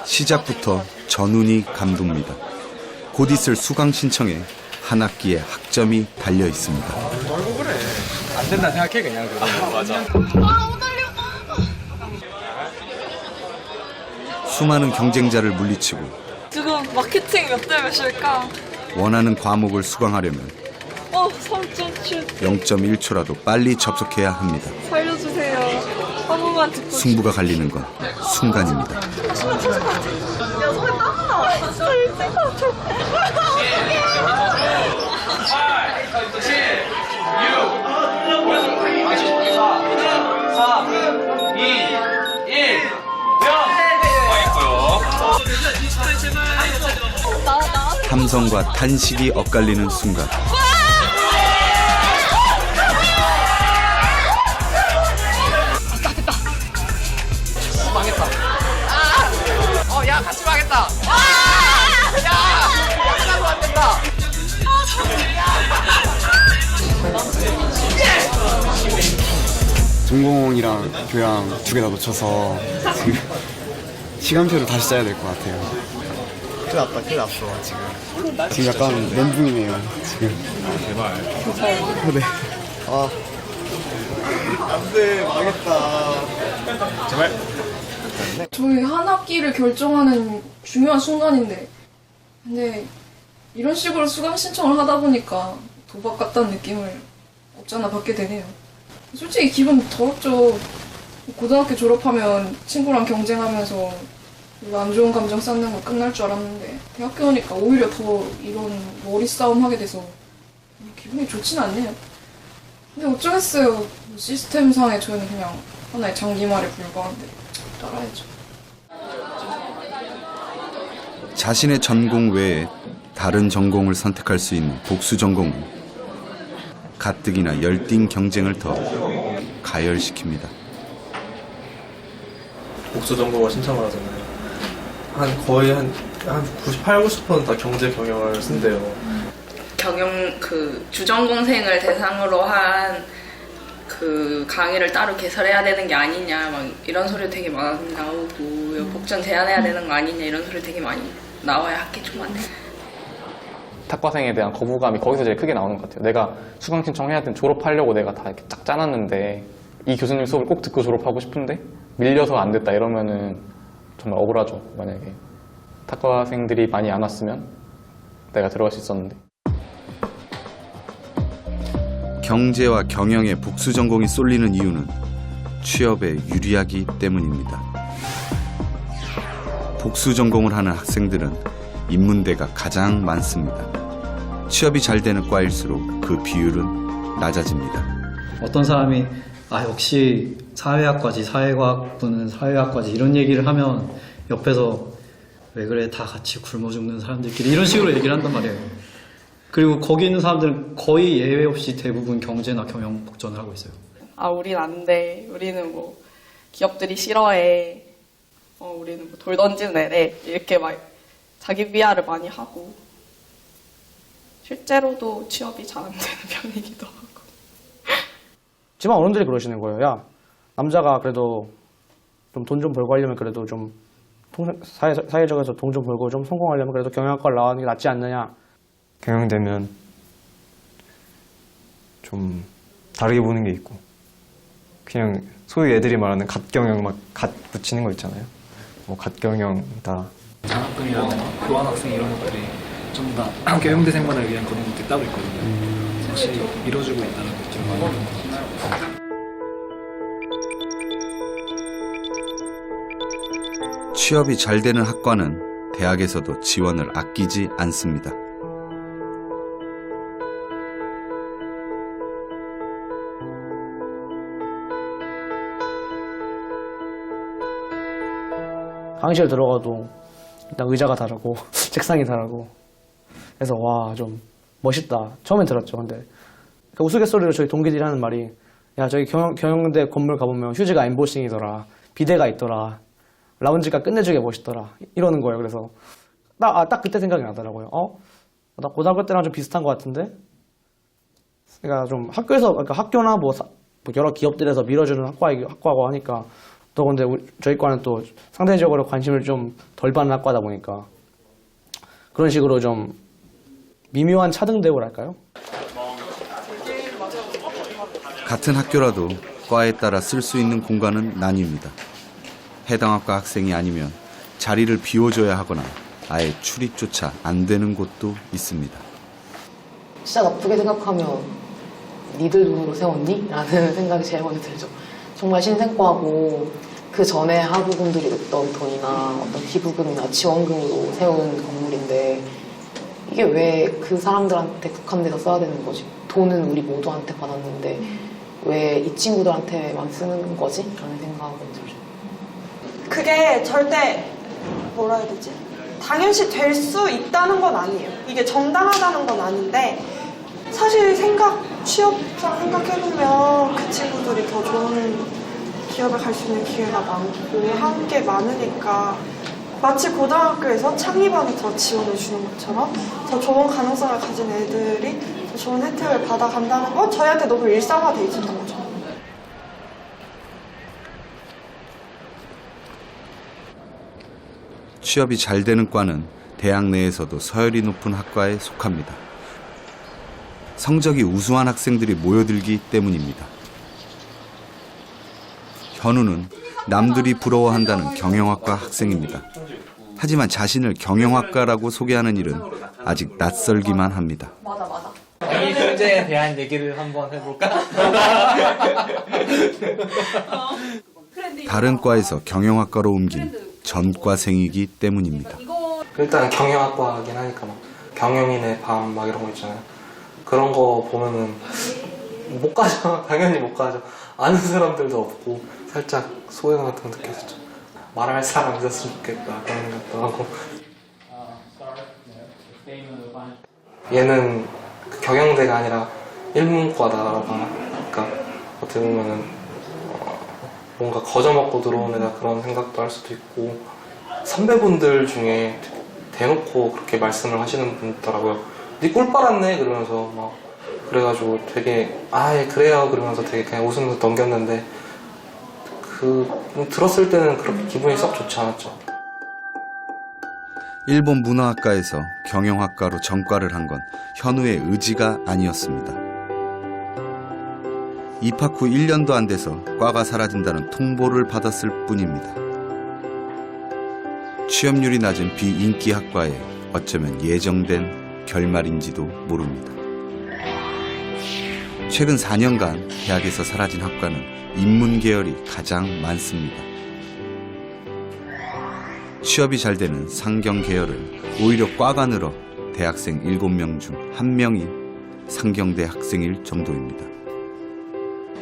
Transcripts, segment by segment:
시작부터 전운이 감돕니다. 곧 있을 수강 신청에 한 학기에 학점이 달려 있습니다. 놀고 그래. 안 된다 생각해 그냥 그거. 맞아. 수많은 경쟁자를 물리치고 지금 마케팅 몇 대 몇일까? 원하는 과목을 수강하려면 3.7 0.1초라도 빨리 접속해야 합니다. 살려주세요. 한 번만 듣고 승부가 갈리는 건 순간입니다. 싶으면 찾아가지. 야, 손에 땀나. 진짜 일찍 가자. 8, 7, 6, 4, 3, 2, 1, 0. 함성과 탄식이 엇갈리는 순간 망했다. 야 같이 망했다. 야 하나도 안 된다. 전공이랑 교양 두 개 다 놓쳐서 지금 시간표를 다시 짜야 될 것 같아요. 큰일 났어 지금 약간 멘붕이네요 지금. 제발. 네. 안돼 망했다. 제발. 저희 한 학기를 결정하는 중요한 순간인데, 근데 이런 식으로 수강 신청을 하다 보니까 도박 같다는 느낌을 없잖아 받게 되네요. 솔직히 기분 더럽죠. 고등학교 졸업하면 친구랑 경쟁하면서 별로 안 좋은 감정 쌓는 거 끝날 줄 알았는데 대학교 오니까 오히려 더 이런 머리 싸움 하게 돼서 기분이 좋진 않네요. 근데 어쩌겠어요. 시스템상에 저희는 그냥 하나의 장기말에 불과한데 따라야죠. 자신의 전공 외에 다른 전공을 선택할 수 있는 복수 전공은 가뜩이나 열띤 경쟁을 더 가열시킵니다. 복수 전공을 신청을 하잖아요. 거의 한 98, 90%는 다 경제 경영을 쓴대요. 경영 주전공생을 대상으로 한 강의를 따로 개설해야 되는 게 아니냐 막 이런 소리 되게 많이 나오고 복전 제한해야 되는 거 아니냐 이런 소리 되게 많이 나와야 학기 초반에. 탁과생에 대한 거부감이 거기서 제일 크게 나오는 것 같아요. 내가 수강 신청해야 되는 졸업하려고 내가 다 이렇게 쫙 짜놨는데 이 교수님 수업을 꼭 듣고 졸업하고 싶은데 밀려서 안 됐다 이러면은 정말 억울하죠. 만약에 탁과생들이 많이 안 왔으면 내가 들어갈 수 있었는데. 경제와 경영의 복수 전공이 쏠리는 이유는 취업에 유리하기 때문입니다. 복수 전공을 하는 학생들은 인문대가 가장 많습니다. 취업이 잘 되는 과일수록 그 비율은 낮아집니다. 어떤 사람이 역시 사회학과지, 사회과학부는 사회학과지 이런 얘기를 하면 옆에서 왜 그래 다 같이 굶어 죽는 사람들끼리 이런 식으로 얘기를 한단 말이에요. 그리고 거기 있는 사람들은 거의 예외 없이 대부분 경제나 경영 복전을 하고 있어요. 우린 안 돼. 우리는 기업들이 싫어해. 우리는 돌 던지는 애래. 이렇게 막 자기 비하를 많이 하고 실제로도 취업이 잘 안 되는 편이기도 하고. 집안 어른들이 그러시는 거예요. 야, 남자가 그래도 좀 돈 좀 벌고 하려면 그래도 좀 사회적에서 돈 좀 벌고 좀 성공하려면 그래도 경영학과를 나오는 게 낫지 않느냐. 경영되면 좀 다르게 보는 게 있고 그냥 소위 애들이 말하는 갓경영 막 갓 붙이는 거 있잖아요. 뭐 갓경영이다. 장학금이랑 교환학생 이런 것들이 전부 다 경영대생만을 위한 그런 것들이 따로 있거든요. 확실히 이루어지고 있다는 느낌을 많이 받는 것 같아요. 취업이 잘 되는 학과는 대학에서도 지원을 아끼지 않습니다. 강의실 들어가도 일단 의자가 다르고 책상이 다르고 그래서 와 좀 멋있다 처음엔 들었죠. 근데 그 우스갯소리로 저희 동기들이 하는 말이 야 저기 경영대 건물 가보면 휴지가 엠보싱이더라, 비데가 있더라, 라운지가 끝내주게 멋있더라 이러는 거예요. 그래서 딱 그때 생각이 나더라고요. 나 고등학교 때랑 좀 비슷한 것 같은데. 그러니까 좀 학교에서 그러니까 학교나 뭐 여러 기업들에서 밀어주는 학과고 하니까 또 근데 저희 과는 또 상대적으로 관심을 좀 덜 받는 학과다 보니까 그런 식으로 좀 미묘한 차등대우랄까요? 같은 학교라도 과에 따라 쓸 수 있는 공간은 나뉩니다. 해당 학과 학생이 아니면 자리를 비워줘야 하거나 아예 출입조차 안 되는 곳도 있습니다. 진짜 나쁘게 생각하면 니들 돈으로 세웠니? 라는 생각이 제일 먼저 들죠. 정말 신생과고 그 전에 학우분들이 냈던 돈이나 어떤 기부금이나 지원금으로 세운 건물인데 이게 왜 그 사람들한테 국한돼서 써야 되는 거지? 돈은 우리 모두한테 받았는데 왜 이 친구들한테만 쓰는 거지? 라는 생각이 들죠. 그게 절대 뭐라 해야 되지? 당연시 될 수 있다는 건 아니에요. 이게 정당하다는 건 아닌데 사실 취업상 생각해보면 그 친구들이 더 좋은 기업에 갈 수 있는 기회가 많고 한 게 많으니까 마치 고등학교에서 창의반이 더 지원해 주는 것처럼 더 좋은 가능성을 가진 애들이 더 좋은 혜택을 받아간다는 건 저희한테 너무 일상화돼 있는 거죠. 취업이 잘 되는 과는 대학 내에서도 서열이 높은 학과에 속합니다. 성적이 우수한 학생들이 모여들기 때문입니다. 현우는 남들이 부러워한다는 경영학과 학생입니다. 하지만 자신을 경영학과라고 소개하는 일은 아직 낯설기만 합니다. 맞아. 이 문제에 대한 얘기를 한번 해볼까? 다른 과에서 경영학과로 옮긴 전과생이기 때문입니다. 일단 경영학과긴 하니까 막 경영인의 밤 막 이런 거 있잖아요. 그런 거 보면은 못 가죠. 당연히 못 가죠. 아는 사람들도 없고 살짝 소외감 같은 거 느꼈었죠. 말할 사람 있었으면 좋겠다 그런 생각도 하고. 얘는 그 경영대가 아니라 일문과다라고 하나? 그러니까 어떻게 보면은 뭔가 거저먹고 들어온 애다 그런 생각도 할 수도 있고 선배분들 중에 대놓고 그렇게 말씀을 하시는 분 있더라고요. 니 꿀 빨았네 그러면서 막 그래가지고 되게 예 그래요 그러면서 되게 그냥 웃으면서 넘겼는데 들었을 때는 그렇게 기분이 썩 좋지 않았죠. 일본 문화학과에서 경영학과로 전과를 한 건 현우의 의지가 아니었습니다. 입학 후 1년도 안 돼서 과가 사라진다는 통보를 받았을 뿐입니다. 취업률이 낮은 비인기 학과에 어쩌면 예정된 결말인지도 모릅니다. 최근 4년간 대학에서 사라진 학과는 인문 계열이 가장 많습니다. 취업이 잘 되는 상경 계열은 오히려 과가 늘어 대학생 7명 중 1명이 상경대 학생일 정도입니다.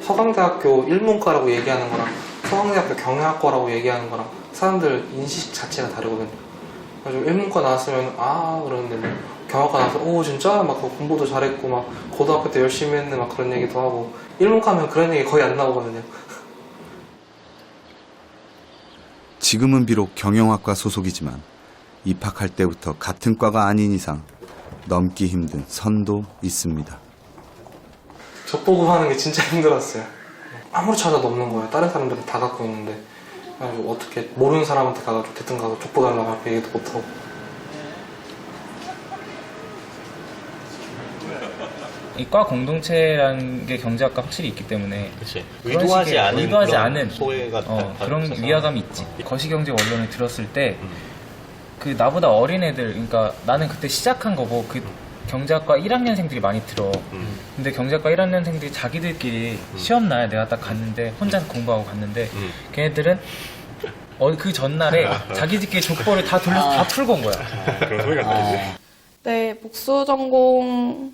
서강대학교 일문과라고 얘기하는 거랑 서강대학교 경영학과라고 얘기하는 거랑 사람들 인식 자체가 다르거든요. 그래서 일문과 나왔으면 그러는데 뭐 경영학과 나와서 진짜 막 공부도 잘했고 막 고등학교 때 열심히 했네 막 그런 얘기도 하고 일문과 하면 그런 얘기 거의 안 나오거든요. 지금은 비록 경영학과 소속이지만 입학할 때부터 같은 과가 아닌 이상 넘기 힘든 선도 있습니다. 족보고 하는 게 진짜 힘들었어요. 아무리 찾아도 없는 거예요. 다른 사람들은 다 갖고 있는데 그래가지고 어떻게 모르는 사람한테 가가지고 대뜸 가서 족보 달라고 하고 얘기도 못하고. 이 과 공동체라는 게 경제학과 확실히 있기 때문에 의도하지 않은 소외가 그런 위화감이 있지. 거시경제 원론을 들었을 때 그 나보다 어린 애들, 그러니까 나는 그때 시작한 거고 그 경제학과 1학년생들이 많이 들어. 근데 경제학과 1학년생들이 자기들끼리 시험날 내가 딱 갔는데 혼자 공부하고 갔는데 걔네들은 그 전날에 자기들끼리 족보를 다 돌려서 다 풀고 온 거야. 그런 소리가 나지. 네, 복수 전공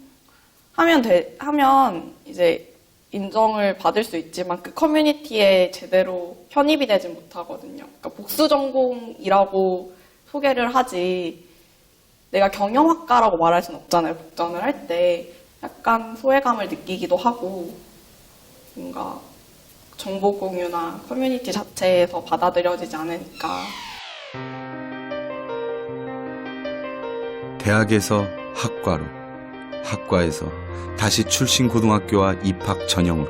하면 이제 인정을 받을 수 있지만 그 커뮤니티에 제대로 편입이 되지 못하거든요. 그러니까 복수 전공이라고 소개를 하지 내가 경영학과라고 말할 수는 없잖아요. 복전을 할 때 약간 소외감을 느끼기도 하고 뭔가 정보 공유나 커뮤니티 자체에서 받아들여지지 않으니까. 대학에서 학과로, 학과에서 다시 출신 고등학교와 입학 전형으로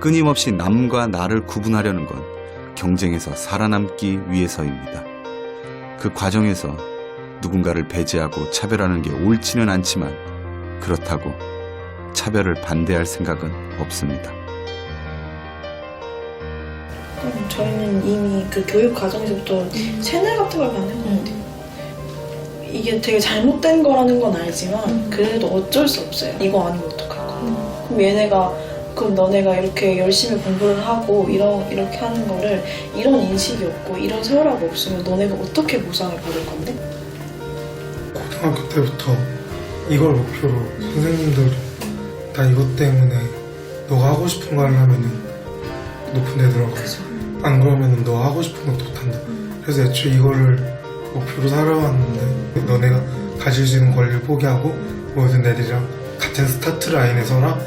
끊임없이 남과 나를 구분하려는 건 경쟁에서 살아남기 위해서입니다. 그 과정에서 누군가를 배제하고 차별하는 게 옳지는 않지만 그렇다고 차별을 반대할 생각은 없습니다. 저희는 이미 그 교육 과정에서부터 세뇌 같은 걸 받는 것 같아요. 이게 되게 잘못된 거라는 건 알지만 그래도 어쩔 수 없어요. 이거 아니면 어떡할 거야. 그럼 얘네가 그럼 너네가 이렇게 열심히 공부를 하고 이렇게 하는 거를 이런 인식이 없고 이런 세월하고 없으면 너네가 어떻게 보상을 받을 건데? 고등학교 때부터 이걸 목표로 선생님들 다 이것 때문에 너가 하고 싶은 거 하려면은 높은 데 들어가. 안 그러면은 너 하고 싶은 것도 못한다. 그래서 애초에 이거를 목표로 살아왔는데 너네가 가질 수 있는 권리를 포기하고 모든 애들이랑 같은 스타트 라인에 서라.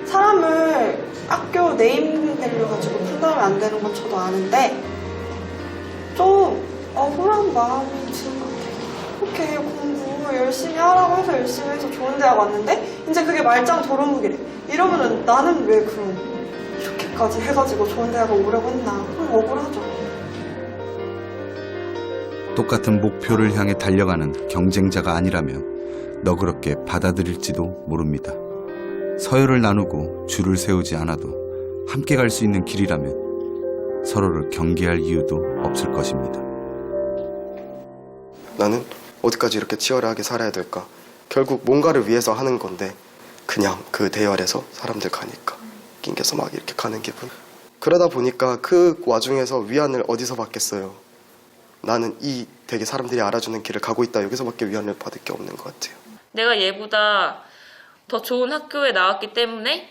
사람을 학교 네임밸류 가지고 판단하면 안 되는 건 저도 아는데 좀 억울한 마음이 드는 것 같아요. 이렇게 공부 열심히 하라고 해서 열심히 해서 좋은 대학 왔는데 이제 그게 말짱 도루묵이래. 이러면은 나는 왜 그럼 이렇게까지 해가지고 좋은 대학을 오려고 했나. 그럼 억울하죠. 똑같은 목표를 향해 달려가는 경쟁자가 아니라면 너그럽게 받아들일지도 모릅니다. 서열을 나누고 줄을 세우지 않아도 함께 갈 수 있는 길이라면 서로를 경계할 이유도 없을 것입니다. 나는 어디까지 이렇게 치열하게 살아야 될까? 결국 뭔가를 위해서 하는 건데 그냥 그 대열에서 사람들 가니까 낑겨서 막 이렇게 가는 기분. 그러다 보니까 그 와중에서 위안을 어디서 받겠어요. 나는 이 되게 사람들이 알아주는 길을 가고 있다. 여기서밖에 위안을 받을 게 없는 것 같아요. 내가 얘보다 더 좋은 학교에 나왔기 때문에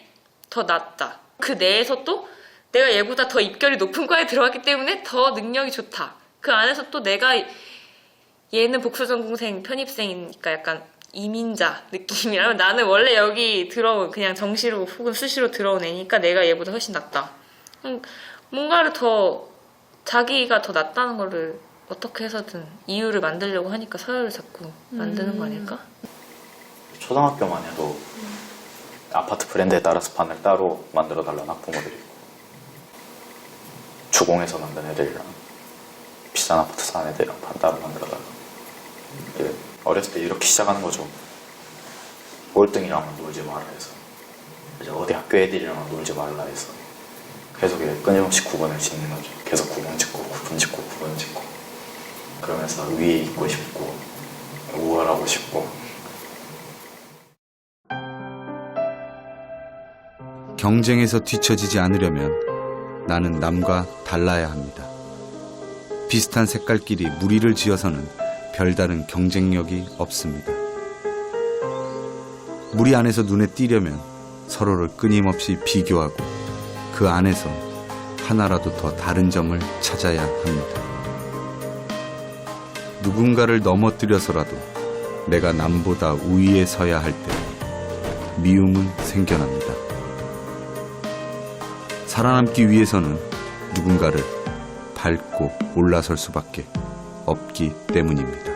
더 낫다. 그 내에서 또 내가 얘보다 더 입결이 높은 과에 들어갔기 때문에 더 능력이 좋다. 그 안에서 또 내가 얘는 복수전공생 편입생이니까 약간 이민자 느낌이라면 나는 원래 여기 들어온 그냥 정시로 혹은 수시로 들어온 애니까 내가 얘보다 훨씬 낫다. 뭔가를 더 자기가 더 낫다는 거를 어떻게 해서든 이유를 만들려고 하니까 서열을 자꾸 만드는 거 아닐까? 초등학교만 해도 아파트 브랜드에 따라서 반을 따로 만들어달라는 학부모들이 있고 주공에서 만든 애들이랑 비싼 아파트 사는 애들이랑 반 따로 만들어달라. 어렸을 때 이렇게 시작하는 거죠. 꼴등이랑은 놀지 마라 해서 이제 어디 학교 애들이랑 놀지 말라 해서 계속 끊임없이 구분을 짓는 거죠. 계속 구분 짓고 구분 짓고 구분 짓고 그러면서 위에 있고 싶고 우월하고 싶고. 경쟁에서 뒤처지지 않으려면 나는 남과 달라야 합니다. 비슷한 색깔끼리 무리를 지어서는 별다른 경쟁력이 없습니다. 무리 안에서 눈에 띄려면 서로를 끊임없이 비교하고 그 안에서 하나라도 더 다른 점을 찾아야 합니다. 누군가를 넘어뜨려서라도 내가 남보다 우위에 서야 할 때 미움은 생겨납니다. 살아남기 위해서는 누군가를 밟고 올라설 수밖에 없기 때문입니다.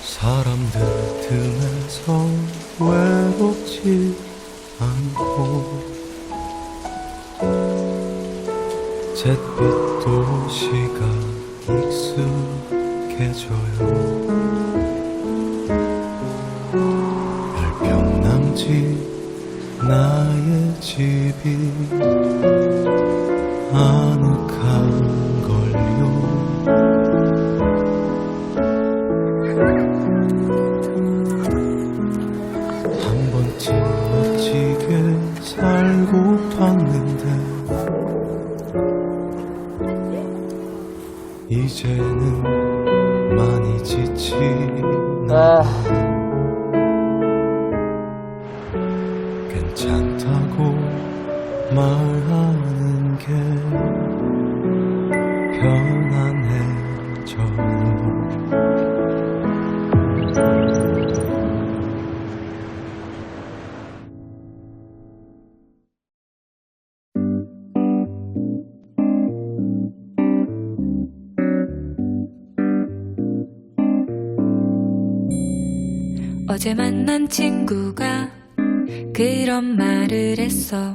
사람들 틈에서 외롭지 않고 잿빛 도시가 익숙해져요. 별평 남지 나의 집이 아늑한걸요. 한 번쯤 멋지게 살고 봤는데 이제는 많이 지치나 괜찮다고 말하는 게 편안해져요. 어제 만난 친구가 그런 말을 했어.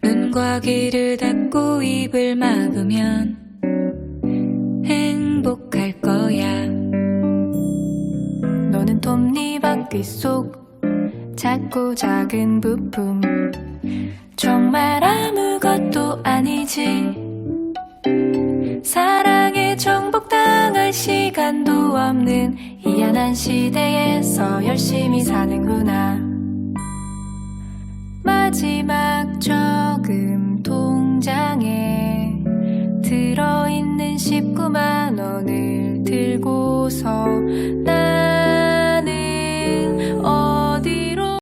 눈과 귀를 닫고 입을 막으면 행복할 거야. 너는 톱니바퀴 속 작고 작은 부품, 정말 아무것도 아니지. 사랑에 정복당할 시간도 없는 희한한 시대에서 열심히 사는구나. 마지막 저금 통장에 들어있는 19만 원을 들고서 나